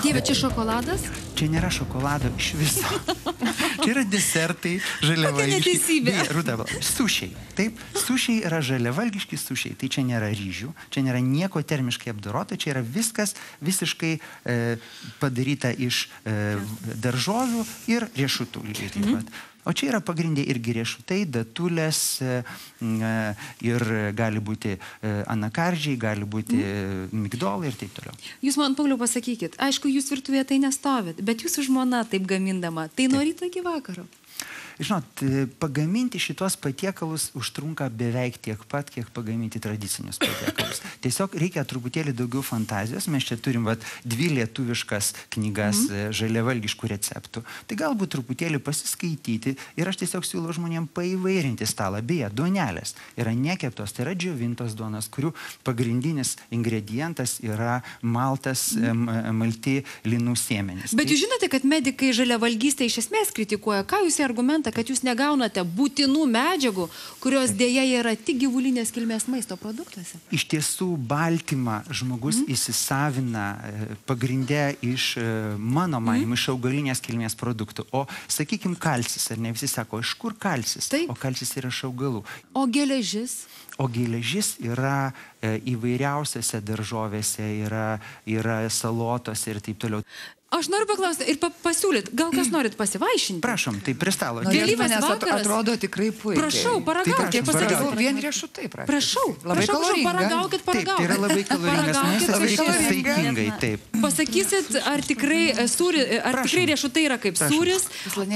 Dieve, čia šokoladas? Čia nėra šokolado iš viso. Čia yra desertai, žaliavalgiški. Kokia neteisybė. Rūta, sušiai. Taip, sušiai yra žaliavalgiški sušiai. Tai čia nėra ryžių, čia nėra nieko termiškai apdorota, čia yra viskas visiškai padaryta iš daržovių ir riešutų. Lygiai taip pat. O čia yra pagrindė irgi riešutai, datulės ir gali būti anakardžiai, gali būti migdolai ir taip toliau. Jūs man, Pauliau, pasakykit, aišku, jūs virtuvėje tai nestovit, bet jūsų žmona taip gamindama, tai nuo ryto iki vakaro. Žinot, pagaminti šitos patiekalus užtrunka beveik tiek pat, kiek pagaminti tradicinius patiekalus. Tiesiog reikia truputėlį daugiau fantazijos. Mes čia turim 2 lietuviškas knygas žaliavalgiškų receptų. Tai galbūt truputėlį pasiskaityti ir aš tiesiog siūlau žmonėm paįvairinti stalą. Beje, duonelės yra nekeptos, tai yra džiovintos duonos, kurių pagrindinis ingredientas yra malti linų sėmenys. Bet jūs žinote, kad medikai žaliavalgystę iš esmės kritikuoja. Ką jūs argumentą, kad jūs negaunate būtinų medžiagų, kurios dėja yra tik gyvulinės kilmės maisto produktuose? Iš tiesų, baltymą žmogus įsisavina pagrindę iš, mano manymu, iš augalinės kilmės produktų. O, sakykime, kalcis, ar ne visi sako, iš kur kalcis? Taip. O kalcis yra iš augalų. O geležis? O geležis yra įvairiausiose daržovėse, yra salotose ir taip toliau. Aš noriu paklausti ir pasiūlyt, gal kas norit pasivaišinti? Prašom, tai prie stalo. Vėlyvas vakaras. Atrodo tikrai puikiai. Prašau, paragaukit, pasakykit. Vien riešutai, prašau. Prašau, Labai kaloringa. paragaukit. Taip, tai yra labai kaloringas maistas, reikia saikingai, taip. Pasakysit, ar tikrai riešutai yra kaip sūris,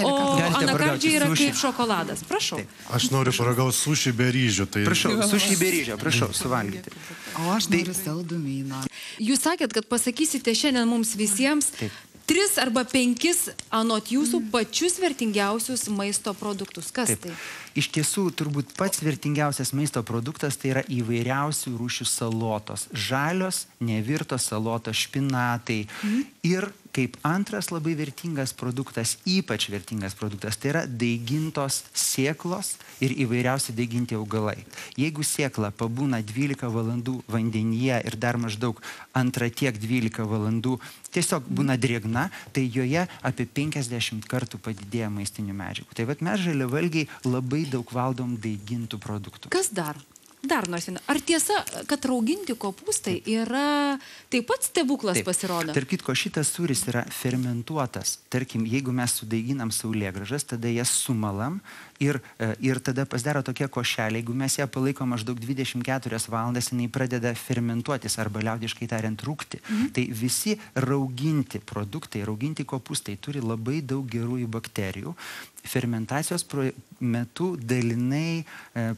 o anakardžiai yra kaip šokoladas. Prašau. Aš noriu paragauti sušį be ryžių. Prašau, sušį be ryžio, prašau, suvalgyti. O aš noriu saldumyno. Jūs sakėt, kad pasakysite šiandien mums visiems 3 arba 5 anot jūsų pačius vertingiausius maisto produktus. Kas tai? Iš tiesų, turbūt pats vertingiausias maisto produktas tai yra įvairiausių rūšių salotos. Žalios, nevirtos salotos, špinatai. Ir kaip antras labai vertingas produktas, ypač vertingas produktas, tai yra daigintos sėklos ir įvairiausi daiginti augalai. Jeigu sėkla pabūna 12 valandų vandenyje ir dar maždaug antrą tiek 12 valandų tiesiog būna drėgna, tai joje apie 50 kartų padidėja maistinių medžiagų. Tai mes žaliavalgiai labai daug valgom daigintų produktų. Kas dar? Dar nors viena. Ar tiesa, kad rauginti kopūstai yra taip pat stebuklas pasirodo? Tarp kitko, šitas sūris yra fermentuotas. Tarkim, jeigu mes sudaiginam saulėgrąžas, tada jas sumalam ir tada pasidaro tokia košelė. Jeigu mes ją palaikom maždaug 24 valandas, jinai pradeda fermentuotis arba liaudiškai tariant rūgti. Tai visi rauginti produktai, rauginti kopūstai turi labai daug gerųjų bakterijų. Fermentacijos metu dalinai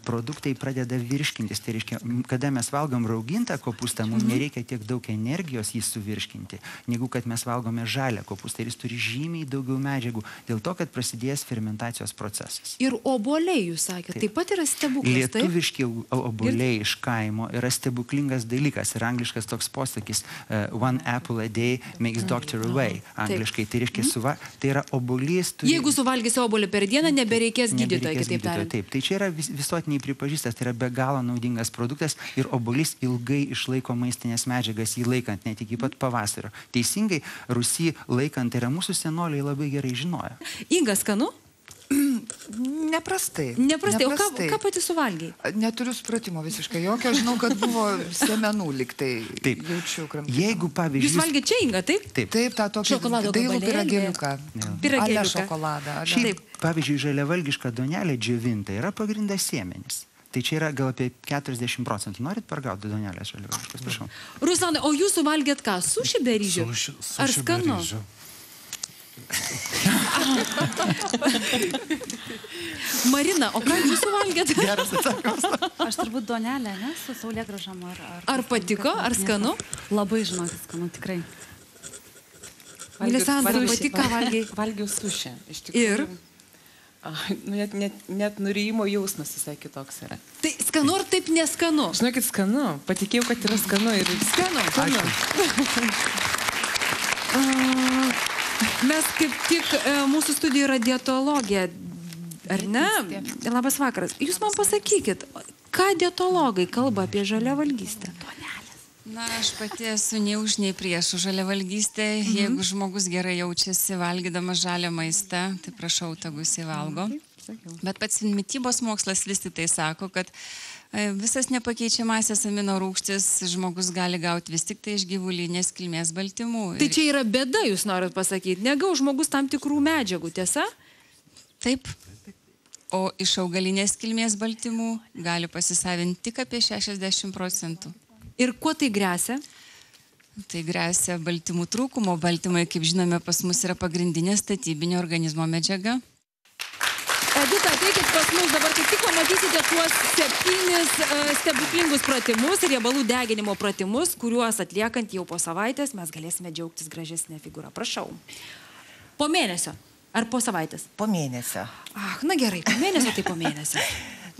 produktai pradeda virškintis. Tai reiškia, kada mes valgom raugintą kopūstą, mums nereikia tiek daug energijos jį suvirškinti, negu kad mes valgome žalią kopūstą. Ir jis turi žymiai daugiau medžiagų dėl to, kad prasidėjęs fermentacijos procesas. Ir obuoliai, jūs sakėte, taip pat yra stebuklas. Lietuviški obuoliai iš kaimo yra stebuklingas dalykas. Ir angliškas toks posakis one apple a day makes doctor away. Angliškai. Tai reiškia, tai yra obuolys. Jeigu suvalgysi obuolį per dieną, nebereikės gydytojo, kitaip tariant. Taip, tai čia yra visuotiniai pripažįstas, tai yra be galo naudingas produktas ir obuolys ilgai išlaiko maistinės medžiagas, jį laikant net iki pat pavasario. Teisingai, Rusy laikant, tai yra mūsų senoliai labai gerai žinojo. Inga, skanu? Neprastai. Neprastai. O ką pati suvalgiai? Neturiu supratimo visiškai jokio. Žinau, kad buvo semenų liktai. Taip. Jaučiu kramtymą. Jeigu, pavyzdžiui... Jūs valgėte čia, Inga, taip? Taip, tą tokį dailų piragėliuką. Ale šokoladą. Šiaip, pavyzdžiui, žaliavalgiška duonelė džiovinta yra pagrindas sėmenys. Tai čia yra gal apie 40%. Norit pargauti duonelę žaliavalgiškos? Prašau. Rusanai, o jūs suvalgėt ką? Sušį be ryžių? Ar skanu? Marina, o ką jūs suvalgėt? Geras atsakymas. Aš turbūt duonelę, ne? Su saulėgrąžom Ar patiko? Ar skanu? Labai žinokit, skanu, tikrai. Lisandra, patiko, ką valgiai? Valgiau sušį. Ir? Net nurijimo jausmas visai kitoks yra. Tai skanu ar taip neskanu? Žinokit, skanu. Patikėjau, kad yra skanu. Skanu. Mes kaip tik, mūsų studija yra dietologija, ar ne? Labas vakaras. Jūs man pasakykit, ką dietologai kalba apie žaliavalgystę? Na, aš pati esu nei už, nei prieš žaliavalgystę. Jeigu žmogus gerai jaučiasi valgydamas žalią maistą, tai prašau, tegu jisai valgo. Bet pats mitybos mokslas vis tik tai sako, kad visas nepakeičiamasias amino rūgštis žmogus gali gauti vis tik tai iš gyvulinės kilmės baltymų. Tai čia yra bėda, jūs norit pasakyti. Negau žmogus tam tikrų medžiagų, tiesa? Taip. O iš augalinės kilmės baltymų gali pasisavinti tik apie 60%. Ir kuo tai gresia? Tai gresia baltymų trūkumo. Baltymai, kaip žinome, pas mus yra pagrindinė statybinė organizmo medžiaga. Edita, ateikit pas mus, dabar kaip tik pamatysite tuos 7 stebuklingus pratimus ir riebalų deginimo pratimus, kuriuos atliekant jau po savaitės mes galėsime džiaugtis gražesnė figūra. Prašau. Po mėnesio. Ar po savaitės? Po mėnesio. Na gerai, po mėnesio tai po mėnesio.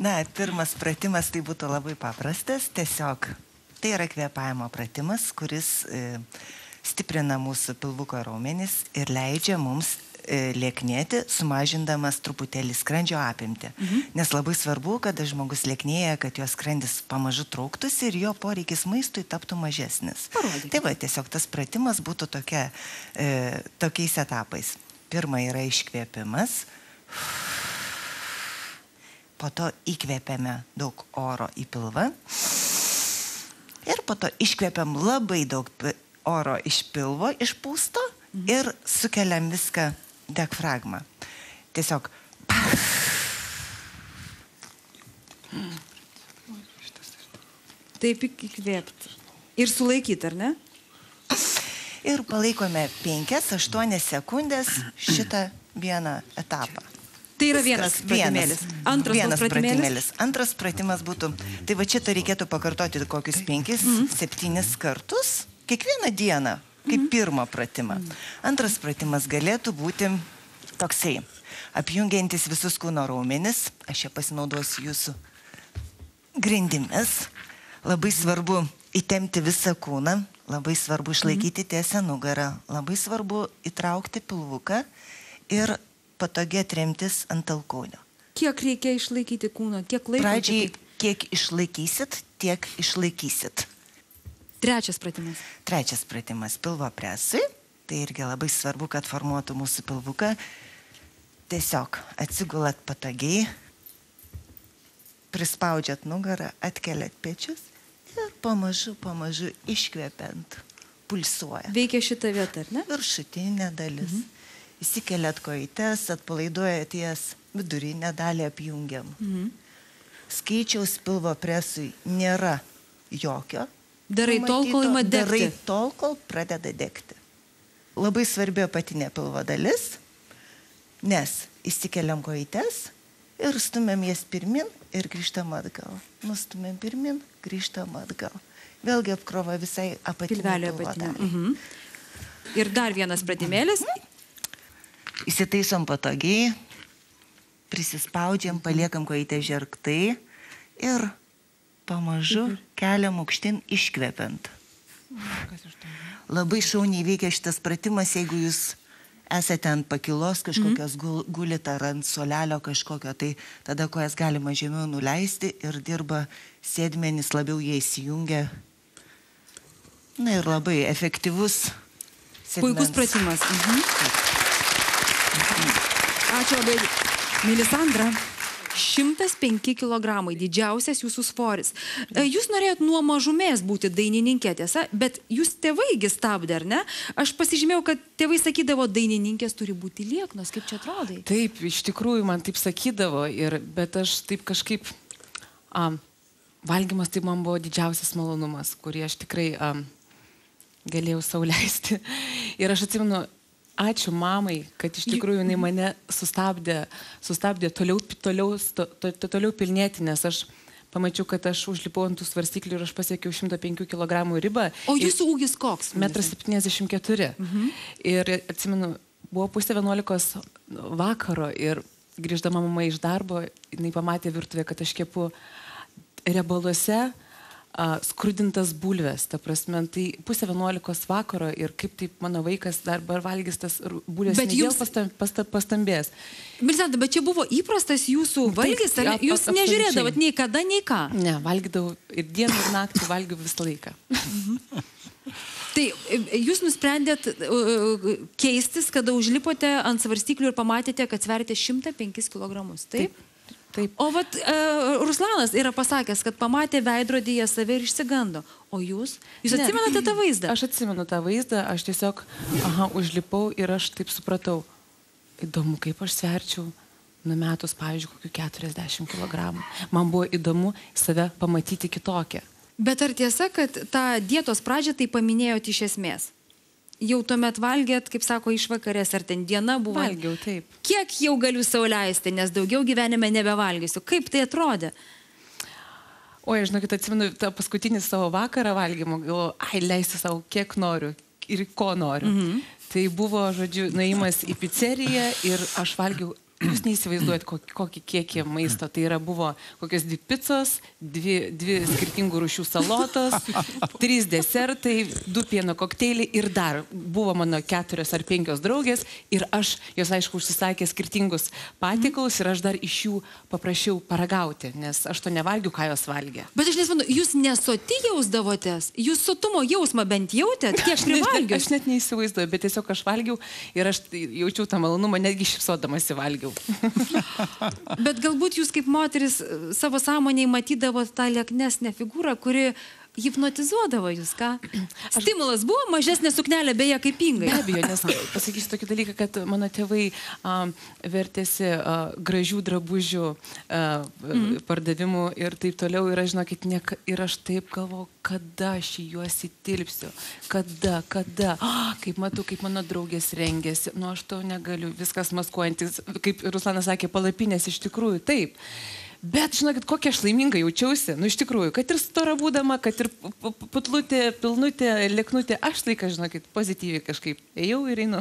Na, pirmas pratimas tai būtų labai paprastas. Tiesiog tai yra kvėpavimo pratimas, kuris stiprina mūsų pilvuko raumenis ir leidžia mums lieknėti, sumažindamas truputėlį skrandžio apimtį. Nes labai svarbu, kad žmogus lieknėja, kad jo skrandis pamažu trauktųsi ir jo poreikis maistui taptų mažesnis. Parodykite. Tai va, tiesiog tas pratimas būtų tokiais etapais. Pirma yra iškvėpimas. Po to įkvėpiame daug oro į pilvą. Ir po to iškvėpiam labai daug oro iš pilvo, iš pūsto ir sukeliam viską diafragmą. Tiesiog. Taip įkvėpti. Ir sulaikyti, ar ne? Ir palaikome 5-8 sekundės šitą vieną etapą. Tai yra vienas pratimėlis. Antras pratimėlis. Antras pratimas būtų, tai va šitą reikėtų pakartoti kokius 5-7 kartus, kiekvieną dieną, kaip pirmą pratimą. Antras pratimas galėtų būti toksai, apjungiantis visus kūno raumenis, aš čia pasinaudosiu jūsų grindimis, labai svarbu įtempti visą kūną, labai svarbu išlaikyti tiesę nugarą, labai svarbu įtraukti pilvuką ir patogiai atremtis ant alkūnio. Kiek reikia išlaikyti kūną? Kiek laiko? Pradžiai, kiek išlaikysit, tiek išlaikysit. Trečias pratimas. Trečias pratimas pilvo presui. Tai irgi labai svarbu, kad formuotų mūsų pilvuką. Tiesiog atsigulat patogiai, prispaudžiat nugarą, atkeliat pečius ir pamažu iškvepiant pulsuoja. Veikia šitą vietą, ar ne? Viršutinė dalis. Įsikeliat kojytes, atpalaiduojat jas, vidurinę dalį apjungiam. Skaičiaus pilvo presui nėra jokio. Darai tol, kol ima degti. Darai tol, kol pradeda degti. Labai svarbi apatinė pilvo dalis, nes įsikeliam kojytes ir stumiam jas pirmin ir grįžtam atgal. Nustumėm pirmin, grįžtam atgal. Vėlgi apkrova visai apatinė pilvo dalį. Ir dar vienas pratimėlis. Įsitaisom patogiai, prisispaudžiam, paliekam kojytę žergtai ir pamažu keliam aukštin iškvepiant. Labai šauniai veikia šitas pratimas, jeigu jūs esate ant pakilos kažkokios gulit ar ant suolelio kažkokio, tai tada kojas galima žemiau nuleisti ir dirba sėdmenys, labiau jie įsijungia. Na ir labai efektyvus sėdmens. Puikus pratimas. Ačiū labai. Melisandra, 105 kilogramai, didžiausias jūsų svoris. Jūs norėjot nuo mažumės būti dainininkė, tiesa, bet jūs tėvaigi stabdė, ar ne? Aš pasižymėjau, kad tėvai sakydavo, dainininkės turi būti lieknos. Kaip čia atrodai? Taip, iš tikrųjų man taip sakydavo, bet aš taip kažkaip, valgymas tai man buvo didžiausias malonumas, kurį aš tikrai galėjau sau leisti. Ir aš atsimenu, ačiū mamai, kad iš tikrųjų jinai mane sustabdė toliau pilnėti, nes aš pamačiau, kad aš užlipau ant tų svarstyklių ir aš pasiekiau 105 kg ribą. O jūsų ūgis koks? 1,74 m. Ir atsimenu, buvo 10:30 vakaro ir grįždama mama iš darbo, jinai pamatė virtuvę, kad aš kepu riebaluose skrudintas bulves, ta prasme, tai 10:30 vakaro ir kaip taip mano vaikas dar valgys tas bulves, Bet pastambės. Melisandra, bet čia buvo įprastas jūsų valgys, ar jūs nežiūrėdavot nei kada, nei ką? Ne, valgydavau ir dieną, ir naktį valgiau visą laiką. Tai jūs nusprendėt keistis, kada užlipote ant svarstyklių ir pamatėte, kad sverite 105 kilogramus, taip? Taip. O vat Ruslanas yra pasakęs, kad pamatė veidrodyje save ir išsigando. O jūs? Jūs atsimenate tą vaizdą? Aš atsimenu tą vaizdą, aš tiesiog, užlipau ir aš taip supratau. Įdomu, kaip aš sverčiau numetus, pavyzdžiui, kokių 40 kilogramų. Man buvo įdomu save pamatyti kitokią. Bet ar tiesa, kad tą dietos pradžią tai paminėjot iš esmės? Jau tuomet valgėt, kaip sako, išvakarės, ar ten diena buvo? Valgiau, taip. Kiek jau galiu sau leisti, nes daugiau gyvenime nebevalgysiu? Kaip tai atrodė? Oi, žinokit, atsimenu tą paskutinį savo vakarą valgymo, galvoju, leisiu savo kiek noriu ir ko noriu. Tai buvo, žodžiu, nuėjimas į pizzeriją ir aš valgiau, jūs neįsivaizduojat, kokį kiekį maisto. Tai buvo kokios 2 pizzos, 2 skirtingų rūšių salotos, 3 desertai, 2 pieno kokteiliai ir dar buvo mano 4 ar 5 draugės ir aš, jos aišku, užsisakė skirtingus patiekalus ir aš dar iš jų paprašiau paragauti, nes aš to nevalgiu, ką jos valgė. Bet aš nesuprantu, jūs nesoti jausdavotės? Jūs sotumo jausmą bent jautėt? Kiek privalgiau? Aš net neįsivaizduoju, bet tiesiog aš valgiau ir aš jaučiau tą malonumą, netgi šypsodamas įvalgiau. Bet galbūt jūs kaip moteris savo sąmonėje matydavote tą lieknesnę figūrą, kuri hipnotizuodavo jūs, ką? Stimulas buvo mažesnė suknelė, beje, kaip Ingai. Be abejo, nes pasakysiu tokį dalyką, kad mano tėvai vertėsi gražių drabužių pardavimų ir taip toliau. Ir aš, žinokit, ir aš taip galvoju, kada aš į juos įtilpsiu. Kada. Kaip matau, kaip mano draugės rengėsi. Nu, aš to negaliu, viskas maskuojantis. Kaip Ruslanas sakė, palapinės iš tikrųjų, taip. Bet, žinokit, kokia aš laiminga jaučiausi. Nu, iš tikrųjų, kad ir stora būdama, kad ir putlutė, pilnutė, lieknutė, aš laiką, žinokit, pozityviai kažkaip ėjau ir einu.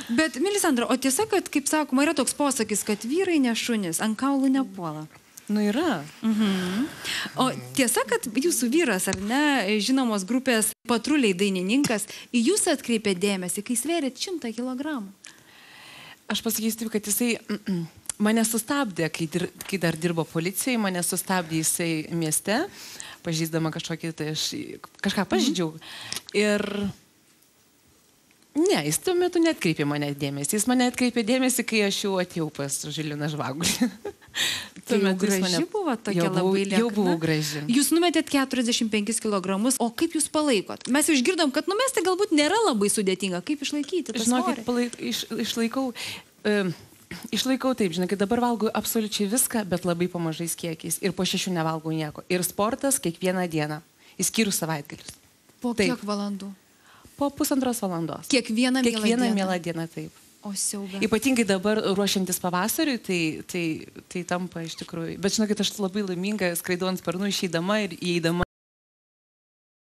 Bet, Melisandra, o tiesa, kad, kaip sakoma, yra toks posakis, kad vyrai ne šunys, ant kaulų nepuola. Nu, yra. O tiesa, kad jūsų vyras, ar ne, žinomos grupės Patruliai dainininkas, į jūs atkreipė dėmesį, kai svėrėt 100 kilogramų. Aš pasakysiu taip, kad jisai mane sustabdė, kai dar dirbo policijai, mane sustabdė jisai mieste, pažįsdama kažkokį, tai aš kažką pažydžiau. Ir ne, jis tuo metu neatkreipė mane dėmesį. Jis mane atkreipė dėmesį, kai aš jau atėjau pas Žilviną Žvagulį. Tai jau graži buvo tokia labai liekna. Jau buvau graži. Jūs numetėt 45 kilogramus, o kaip jūs palaikot? Mes jau išgirdom, kad numesti galbūt nėra labai sudėtinga. Kaip išlaikyti tą svorį? Žinokit, išlaikau taip, žinokit, dabar valgau absoliučiai viską, bet labai pamažais kiekiais. Ir po 6 nevalgau nieko. Ir sportas kiekvieną dieną, išskyrus savaitgalius. Po kiek valandų? Po 1,5 valandos. Kiekvieną mielą dieną, taip. O siaubė. Ypatingai dabar ruošiantis pavasariui, tai tampa iš tikrųjų. Bet žinokit, aš labai laiminga, skraidau ant sparnų, išeidama ir įeidama